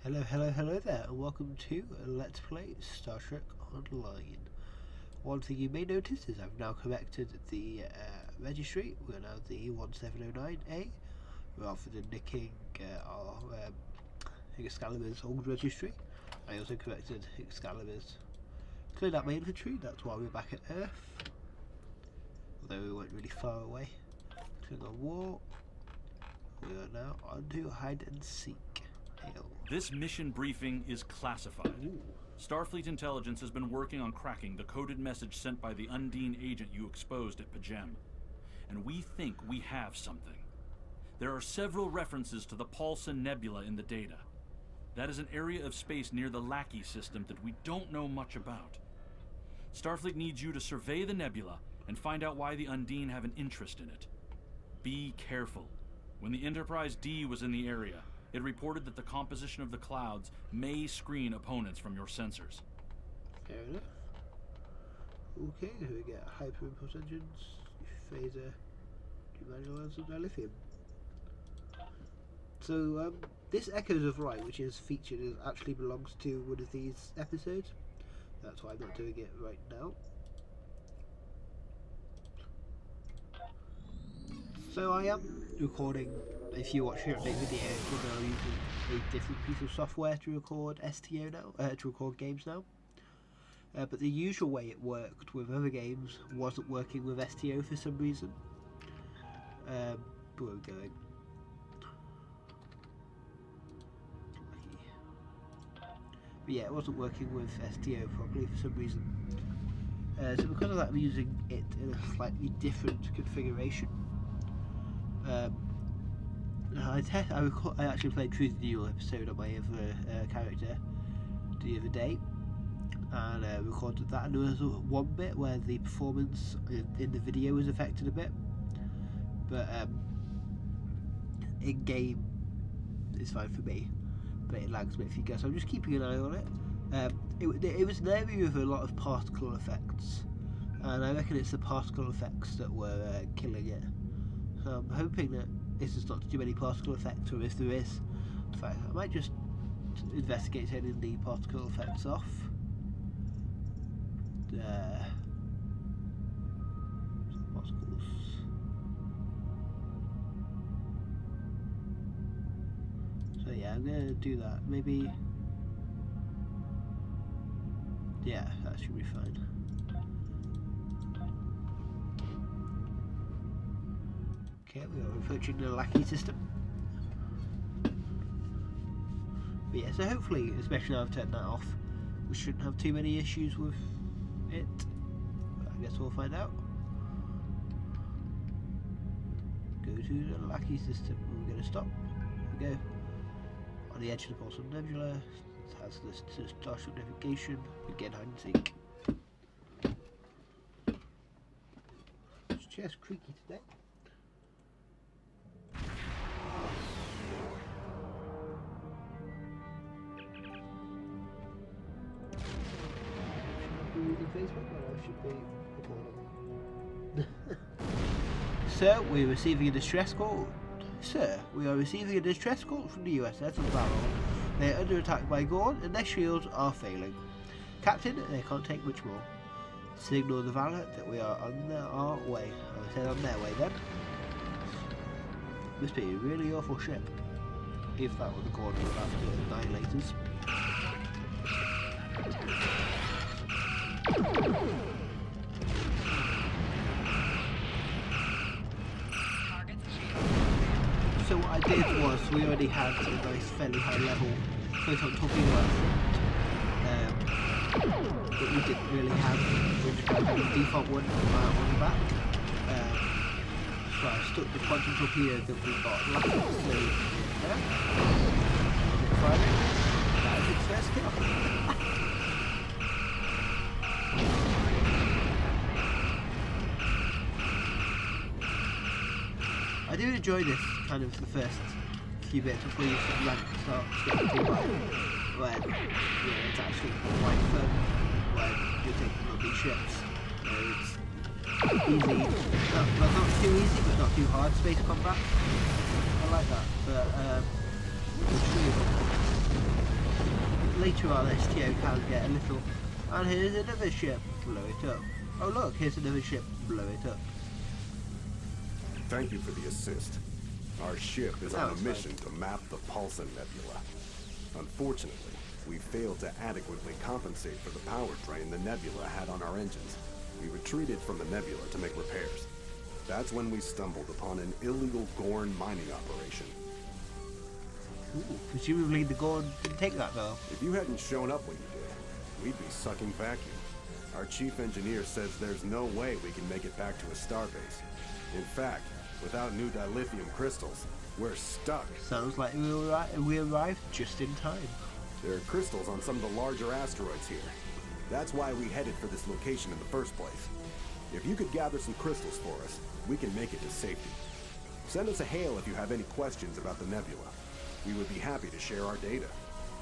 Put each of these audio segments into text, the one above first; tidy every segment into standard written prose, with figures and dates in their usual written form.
Hello there, and welcome to Let's Play Star Trek Online. One thing you may notice is I've now corrected the registry. We're now the 1709A, rather than nicking our Excalibur's old registry. I also corrected Excalibur's cleared out my infantry, that's why we're back at Earth. Although we weren't really far away. Klingon War. We are now on to hide and seek. This mission briefing is classified. Ooh. Starfleet intelligence has been working on cracking the coded message sent by the Undine agent you exposed at Pajem. And we think we have something. There are several references to the Paulson Nebula in the data. That is an area of space near the Lackey system that we don't know much about. Starfleet needs you to survey the nebula and find out why the Undine have an interest in it. Be careful. When the Enterprise D was in the area, it reported that the composition of the clouds may screen opponents from your sensors. Fair enough. Okay, here we get hyper-impulse engines, phaser, devaluers, and dilithium. So, this Echoes of Light, which is featured, actually belongs to one of these episodes. That's why I'm not doing it right now. So I am recording. If you watch here update video, we're using a different piece of software to record STO now, to record games now. But the usual way it worked with other games wasn't working with STO for some reason. Where are we going? But yeah, it wasn't working with STO properly for some reason. So because of that, I'm using it in a slightly different configuration. I actually played through the new episode on my other character the other day, and recorded that. And there was one bit where the performance in the video was affected a bit, but in game it's fine for me, but it lags a bit if you go. So I'm just keeping an eye on it. It was an area with a lot of particle effects, and I reckon it's the particle effects that were killing it. So I'm hoping that this is not to do any particle effects, or if there is, in fact, I might just investigate turning the particle effects off. Particles. So yeah, I'm gonna do that. Maybe. Yeah, that should be fine. Okay, we are approaching the Lackey system. But yeah, so hopefully, especially now I've turned that off, we shouldn't have too many issues with it. But I guess we'll find out. Go to the Lackey system. We're going to stop. Here we go. On the edge of the Paulson Nebula. It has this starship navigation. Begin hide and seek. It's just creaky today. Facebook, but I should be recording. Sir, we're receiving a distress call. Sir, we are receiving a distress call from the USS Valor. They are under attack by Gorn and their shields are failing. Captain, they can't take much more. Signal the Valor that we are on our way. I said on their way then. Must be a really awful ship. If that were the Gorn after Annihilators. So what I did was, we already had a nice fairly high level close on talking about but we didn't really have the default one on the back. So I stuck the quantum torpedo that we got last episode there. Friday. That is its first kill. I do enjoy this kind of the first few bits before you rank starts getting too high, when it's actually quite fun when you're taking on these ships. It's easy, not too easy but not too hard space combat. I like that, but later on STO can get a little. And here's another ship, blow it up. Oh look, here's another ship, blow it up. Thank you for the assist. Our ship is on a mission to map the Paulson Nebula. Unfortunately, we failed to adequately compensate for the power drain the nebula had on our engines. We retreated from the nebula to make repairs. That's when we stumbled upon an illegal Gorn mining operation. Ooh, presumably the Gorn didn't take that though. If you hadn't shown up when you did, we'd be sucking vacuum. Our chief engineer says there's no way we can make it back to a starbase. In fact, without new dilithium crystals, we're stuck. Sounds like we arrived just in time. There are crystals on some of the larger asteroids here. That's why we headed for this location in the first place. If you could gather some crystals for us, we can make it to safety. Send us a hail if you have any questions about the nebula. We would be happy to share our data.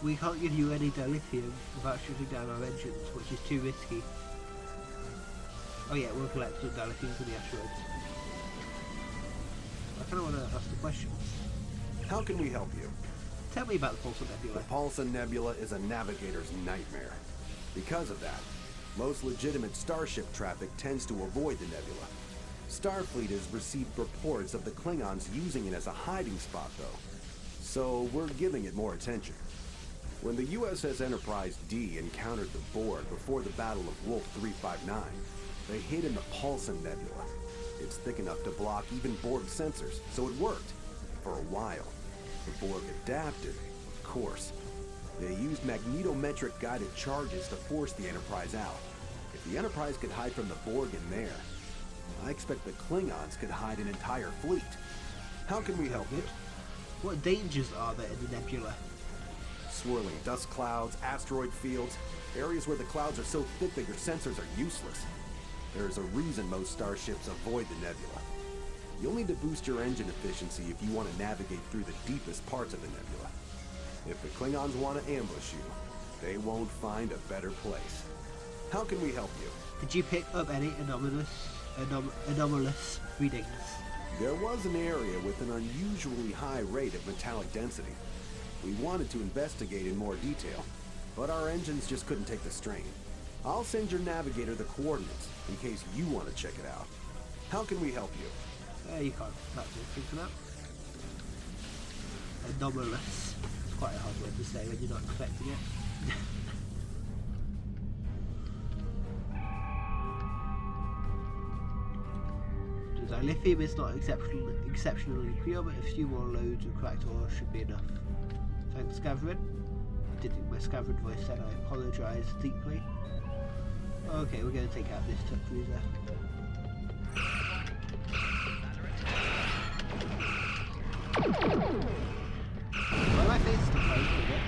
We can't give you any dilithium without shutting down our engines, which is too risky. Oh yeah, we'll collect some dilithium from the asteroids. I kind of want to ask the question. How can we help you? Tell me about the Paulson Nebula. The Paulson Nebula is a navigator's nightmare. Because of that, most legitimate starship traffic tends to avoid the nebula. Starfleet has received reports of the Klingons using it as a hiding spot, though. So we're giving it more attention. When the USS Enterprise D encountered the Borg before the Battle of Wolf 359, they hid in the Paulson Nebula. It's thick enough to block even Borg sensors, so it worked. For a while. The Borg adapted, of course. They used magnetometric guided charges to force the Enterprise out. If the Enterprise could hide from the Borg in there, I expect the Klingons could hide an entire fleet. How can we help you? What dangers are there in the nebula? Swirling dust clouds, asteroid fields, areas where the clouds are so thick that your sensors are useless. There's a reason most starships avoid the nebula. You'll need to boost your engine efficiency if you want to navigate through the deepest parts of the nebula. If the Klingons want to ambush you, they won't find a better place. How can we help you? Did you pick up any anomalous readings? There was an area with an unusually high rate of metallic density. We wanted to investigate in more detail, but our engines just couldn't take the strain. I'll send your navigator the coordinates in case you want to check it out. How can we help you? You can't. That's it. Think that. Anomalous. It's quite a hard word to say when you're not expecting it. The dilithium is not exceptionally pure, but a few more loads of cracked ore should be enough. Thanks, Gavrin. I did think my Gavrin voice said I apologise deeply. Okay, we're going to take out this tug cruiser. Why my face is still closed with it?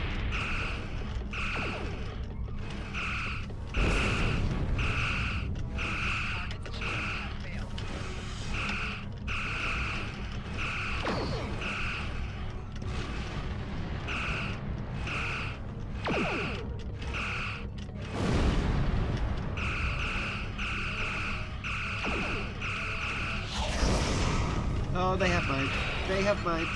Oh, they have mines. They have mines.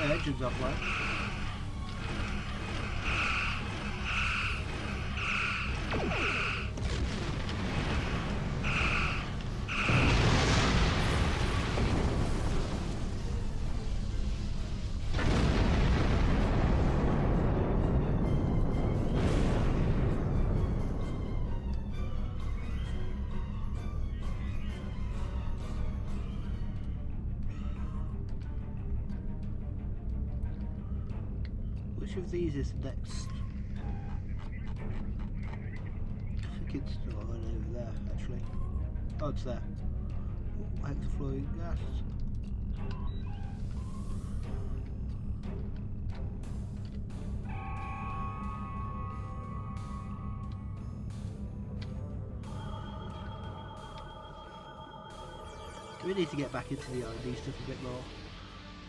Engines offline. Which of these is next? I think it's the one over there, actually. Oh, it's there. Ooh. hexafluorine gas. Do we need to get back into the R&D stuff a bit more?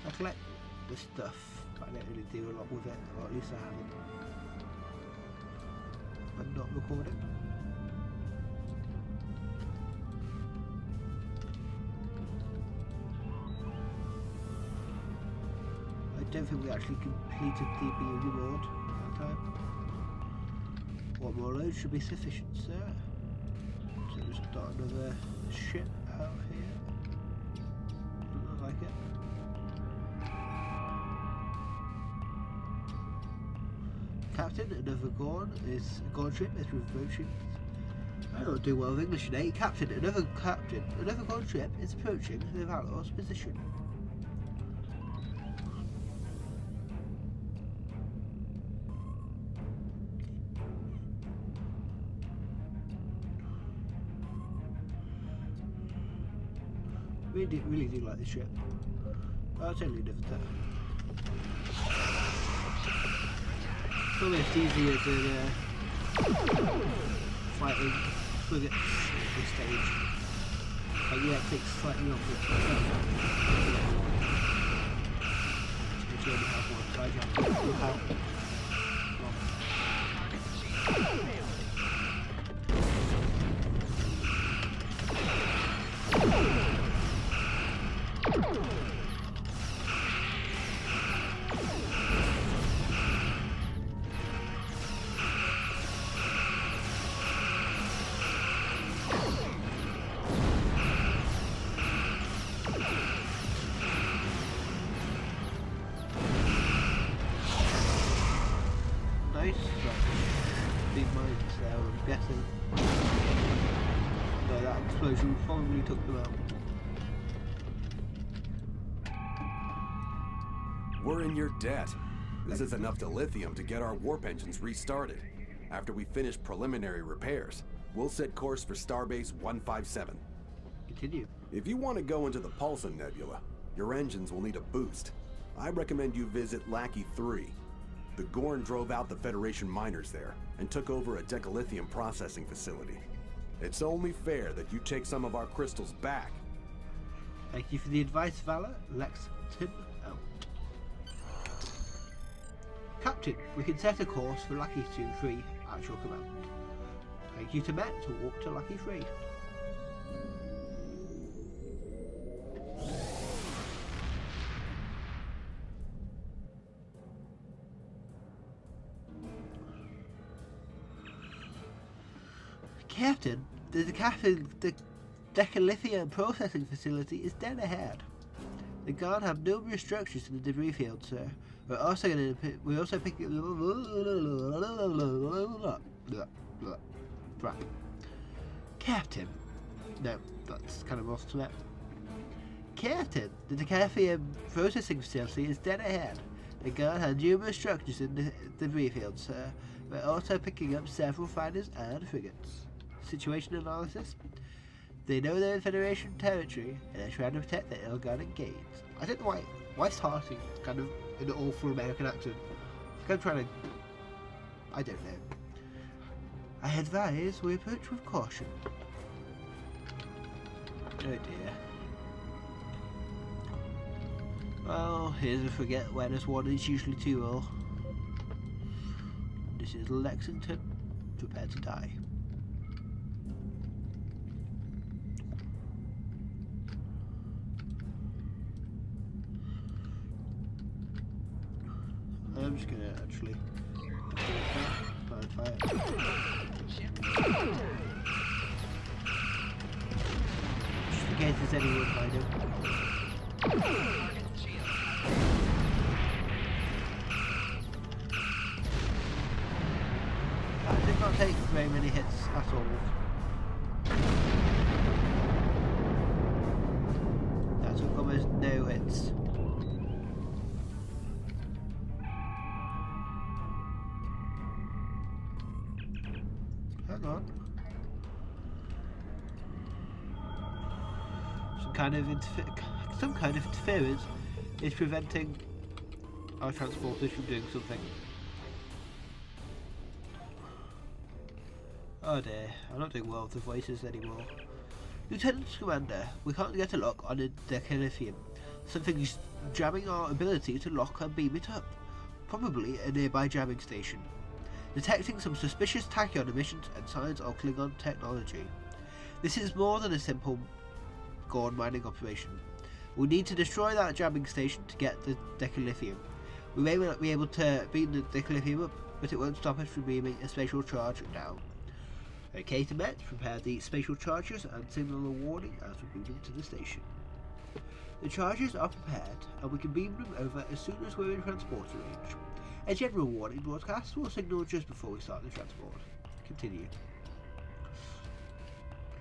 I collect the stuff, but I don't really do a lot with it, or at least I haven't. I'm not recording. I don't think we actually completed the BU reward that time. One more load should be sufficient, sir. So just start another ship out here. Doesn't look like it. Captain, another Gorn ship is approaching. I don't do well with English today. Captain, another Gorn ship is approaching the Valor's position. Really do like this ship. I'll totally live with that. It's almost easier than fighting frigates at this stage. But yeah, it takes slightly longer. Actually, only have one, so I have to pull out. Probably took them out. We're in your debt. This is enough dilithium to get our warp engines restarted. After we finish preliminary repairs, we'll set course for Starbase 157. Continue. If you want to go into the Pulsar Nebula, your engines will need a boost. I recommend you visit Lackey 3. The Gorn drove out the Federation miners there and took over a decalithium processing facility. It's only fair that you take some of our crystals back. Thank you for the advice, Valor. Lexington out. Captain, we can set a course for Lucky 3 at your command. Thank you to Met to walk to Lucky 3. Captain, the decalithium processing facility is dead ahead. The Guard have numerous structures in the debris field, sir. We're also picking. Right. Captain. No, that's kind of off to that. Captain, the decalithium processing facility is dead ahead. The Guard have numerous structures in the debris field, sir. We're also picking up several fighters and frigates. Situation analysis. They know they're in Federation territory and they're trying to protect their ill-guarded gates. I don't know why starting kind of in an awful American accent. I'm trying to. I don't know. I advise we approach with caution. Oh dear. Well, here's a forget where this one is usually too low. This is Lexington. Prepare to die. I'm just gonna actually fire. Just in case there's anyone behind him. That did not take very many hits at all. That took almost no hits. kind of interference is preventing our transporters from doing something. Oh dear, I'm not doing well with the voices anymore. Lieutenant Commander, we can't get a lock on a decalithium. Something's jamming our ability to lock and beam it up. Probably a nearby jamming station. Detecting some suspicious tachyon emissions and signs of Klingon technology. This is more than a simple Gorn mining operation. We need to destroy that jamming station to get the decalithium. We may not be able to beam the decalithium up, but it won't stop us from beaming a spatial charge down. Okay, to Met, prepare the spatial chargers and signal a warning as we beam them to the station. The chargers are prepared, and we can beam them over as soon as we're in transporter range. A general warning broadcast will signal just before we start the transport. Continue.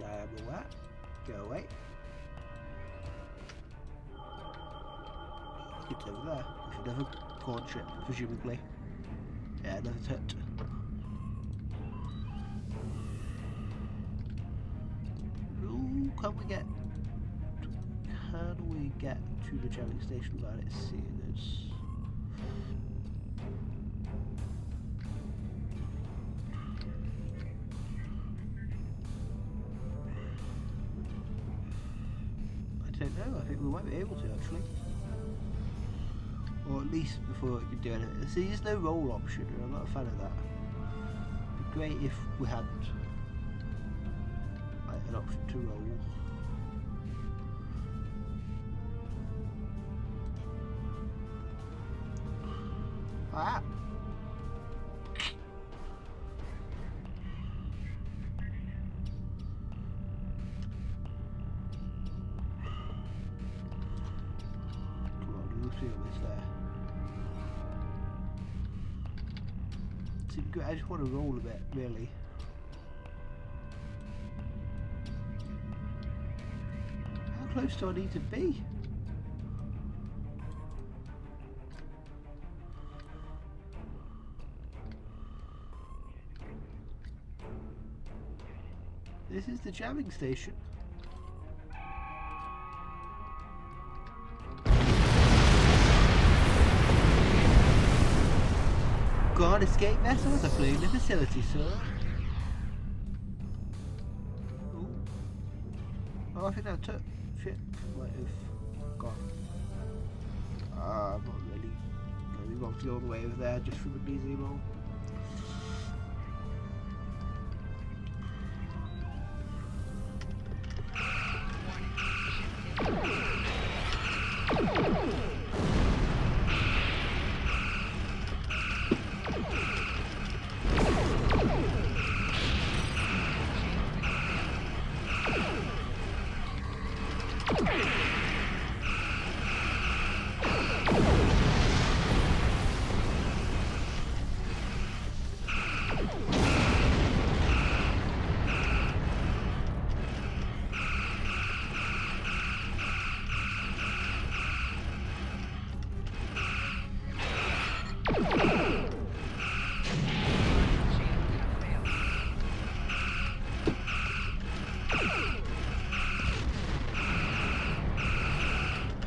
I am aware. Go away. It's over there. With another corn ship, presumably. Yeah, another tut. Ooh, can we get to the jamming station without it seeing us? I don't know, I think we might be able to actually. Or at least before it can do anything. See, there's no roll option, and I'm not a fan of that. It'd be great if we had like an option to roll. Ah! Come on, we'll see what's there. I just want to roll a bit, really. How close do I need to be? This is the jamming station. Guard escape vessels are fleeing the facility, sir. Ooh. Oh, I think that took shit might have gone. I'm not really going to be wanting all the way over there just from a easy roll.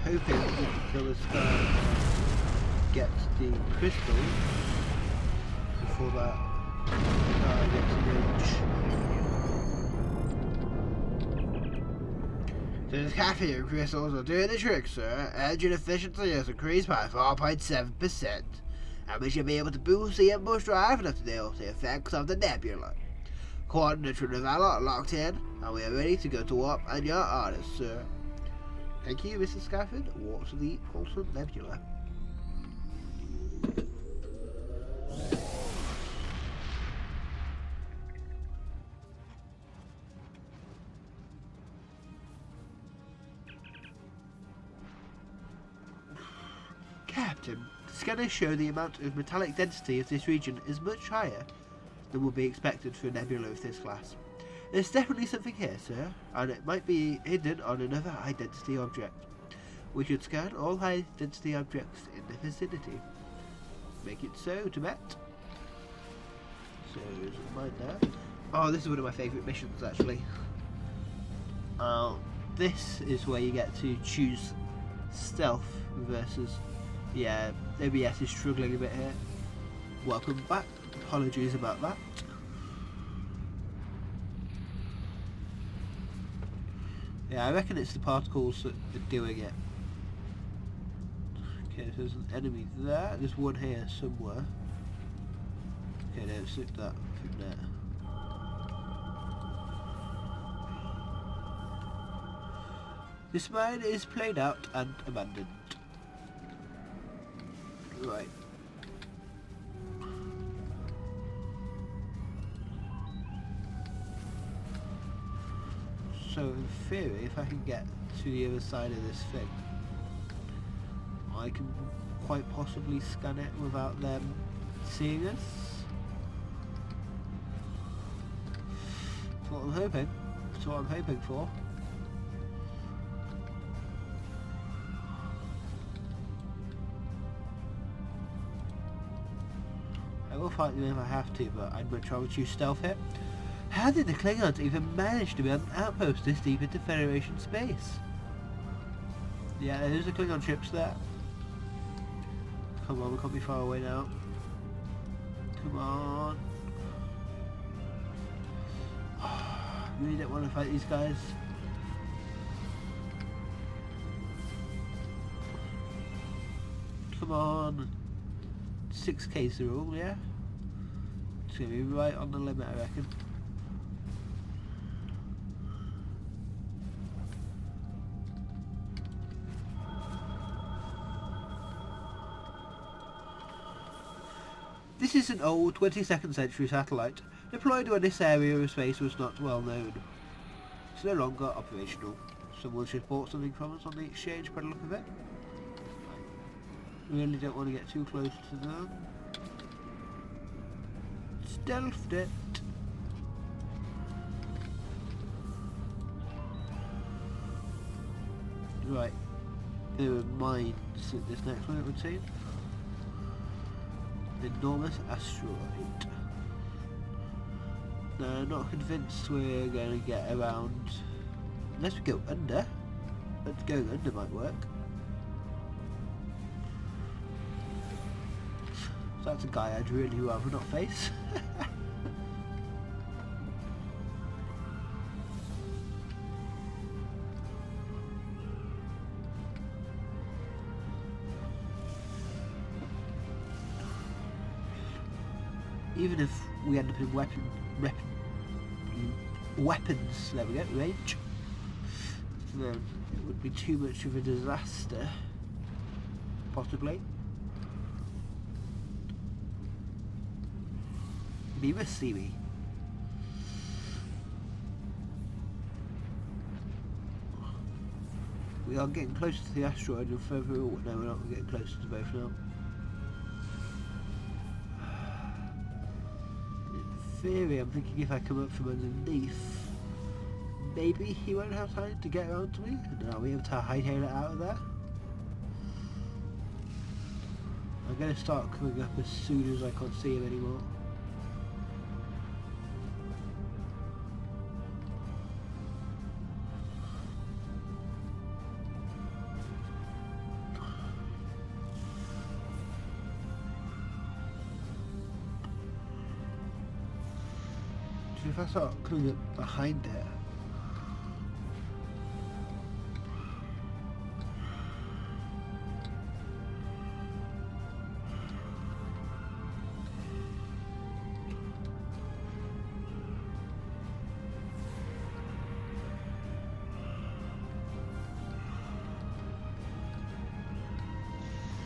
Hoping we can kill this guy and get the crystal before that guy gets rich. These caffeine crystals are doing the trick, sir. Engine efficiency has increased by 4.7%, and we should be able to boost the ambush drive enough to deal with the effects of the nebula. Coordinates from the Valor are locked in, and we are ready to go to warp on your orders, sir. Thank you, Mr. Scafford. Walk to the Pulsar Nebula. Captain, the scanners show the amount of metallic density of this region is much higher than would be expected for a nebula of this class. There's definitely something here, sir, and it might be hidden on another high-density object. We should scan all high-density objects in the vicinity. Make it so, Tibet. So, there's a mine there. Oh, this is one of my favourite missions, actually. this is where you get to choose stealth versus, yeah, OBS is struggling a bit here. Welcome back, apologies about that. Yeah, I reckon it's the particles that are doing it. Okay, so there's an enemy there, there's one here somewhere. Okay, no, it's that from there. This mine is played out and abandoned. Right. So in theory, if I can get to the other side of this thing, I can quite possibly scan it without them seeing us. That's what I'm hoping. That's what I'm hoping for. I will fight them if I have to, but I'd much rather choose stealth here. How did the Klingons even manage to be on an outpost this deep into Federation space? Yeah, there's the Klingon ships there. Come on, we can't be far away now. Come on. Really don't want to fight these guys. Come on. 6K's the rule, yeah? It's going to be right on the limit, I reckon. This is an old 22nd century satellite, deployed when this area of space was not well known. It's no longer operational. Someone should bought something from us on the exchange by the look of it. Really don't want to get too close to them. Stealthed it. Right. There are mines at this next one, it would seem. Enormous asteroid. No, I'm not convinced we're going to get around. Unless we go under. But going under might work. So that's a guy I'd really rather not face. Even if we end up in weapons, there we go, range, then it would be too much of a disaster, possibly. Be risky me. We are getting closer to the asteroid and further. No, we're not. We're getting closer to both now. Theory, I'm thinking if I come up from underneath, maybe he won't have time to get around to me, and I'll be able to hightail it out of there. I'm going to start coming up as soon as I can't see him anymore. If I start coming up behind it,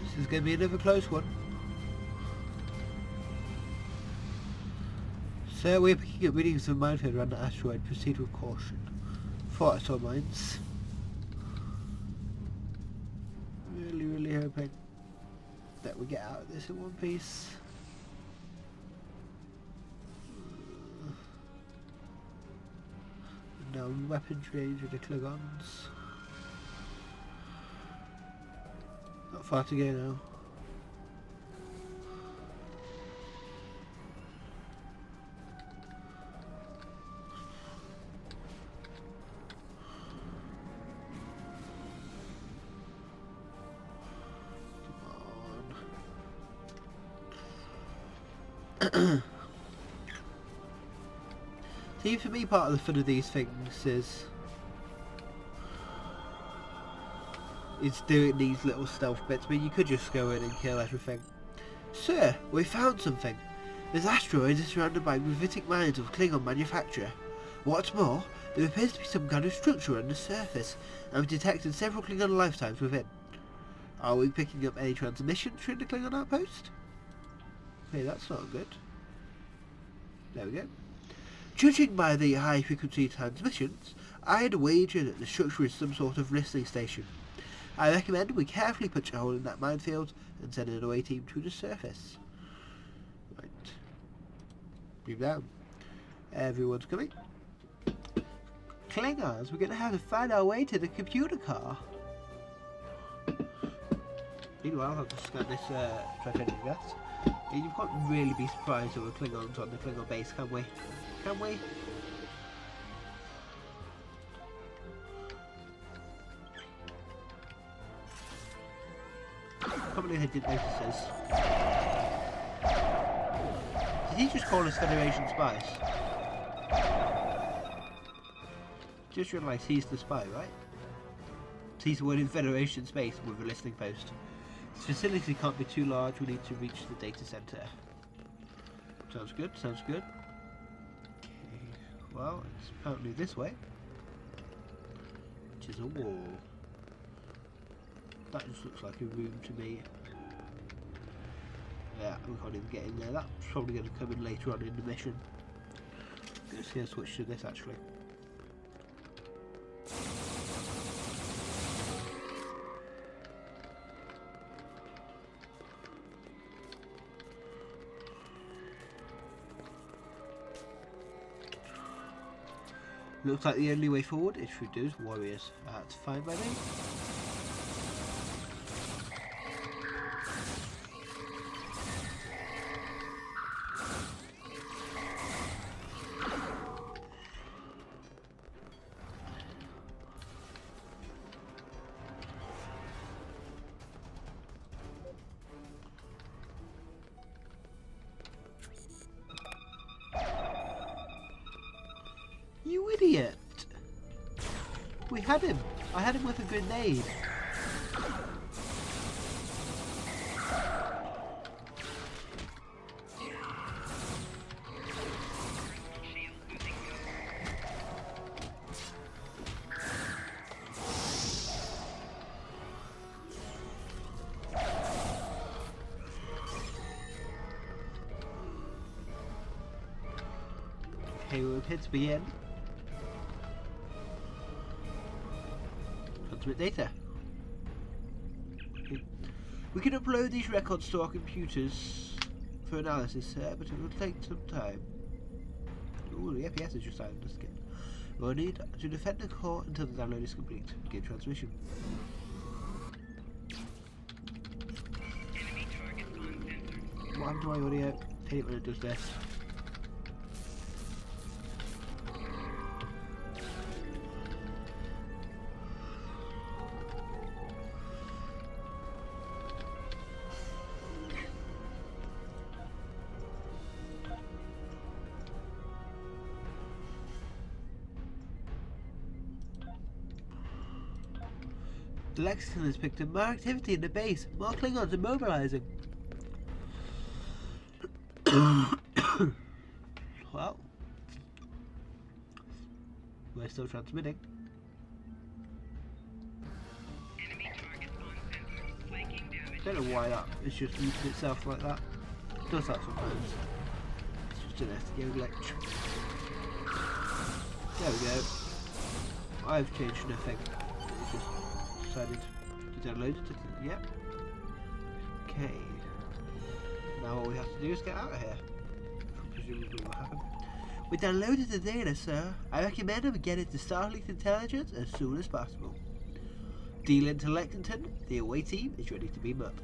this is going to be another close one. So we're picking up readings of minefield around the asteroid. Proceed with caution. Thought I saw mines. Really hoping that we get out of this in one piece. Now weapons range with the Klingons. Not far to go now. See, for me, part of the fun of these things is doing these little stealth bits. I mean, you could just go in and kill everything. Sir, we found something. This asteroid is surrounded by gravitic mines of Klingon manufacture. What's more, there appears to be some kind of structure on the surface, and we've detected several Klingon lifetimes within. Are we picking up any transmissions from the Klingon outpost? Okay, that's not good. There we go. Judging by the high-frequency transmissions, I'd wager that the structure is some sort of listening station. I recommend we carefully punch a hole in that minefield and send an away team to the surface. Right. Move down. Everyone's coming. Klingons, we're going to have to find our way to the computer car. Meanwhile, I'll just scan this trifecta gas. And you can't really be surprised there were Klingons on the Klingon base, can we? Can we? I can't believe I didn't notice this. Did he just call us Federation spies? Just realised he's the spy, right? So he's the one in Federation space with a listening post. This facility can't be too large, we need to reach the data centre. Sounds good, sounds good. Okay, well, it's apparently this way. Which is a wall. That just looks like a room to me. Yeah, we can't even get in there. That's probably going to come in later on in the mission. I'm just going to switch to this actually. Looks like the only way forward is through those warriors. That's fine by me. You idiot! We had him! I had him with a grenade! Okay, we're appear to be in. Transmit data. Okay. We can upload these records to our computers for analysis, sir, but it will take some time. Ooh, the FPS is just out of the skin. We'll need to defend the core until the download is complete. Begin transmission. What happened to my audio? I hate it when it does this. The Lexington has picked up more activity in the base. More Klingons are mobilizing. Well, we're still transmitting. Don't know why that is just muting itself like that. It does that sometimes. It's just an SDO glitch. There we go. I've changed nothing. It's just decided to download it. Yep. Okay. Now all we have to do is get out of here. Presumably will happen. We downloaded the data, sir. I recommend we get it to Starfleet Intelligence as soon as possible. Deal into Lexington. The away team is ready to beam up.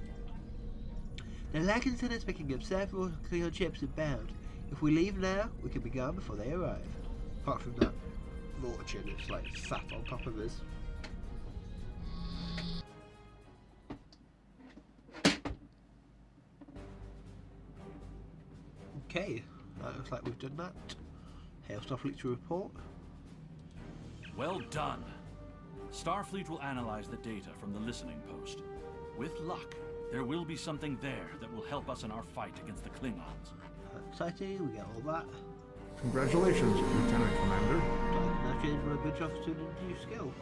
The Lexington is picking up several Klingon ships inbound. If we leave now, we can be gone before they arrive. Apart from that launcher that's like sat on top of us. Okay, that looks like we've done that. Hail Starfleet to report. Well done. Starfleet will analyze the data from the listening post. With luck, there will be something there that will help us in our fight against the Klingons. Exciting, we get all that. Congratulations, Lieutenant Commander. Now change my bridge officer to a new skill.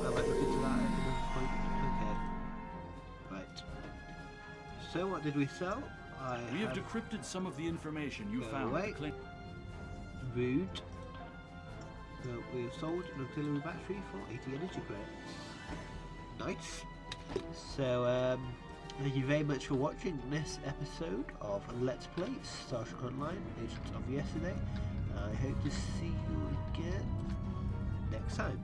I might look into that at another point. Okay. Right. So what did we sell? We have decrypted some of the information you found. Away. Rude. So we have sold an auxiliary battery for 80 energy credits. Nice. So thank you very much for watching this episode of Let's Play Star Trek Online, Agents of Yesterday. I hope to see you again next time.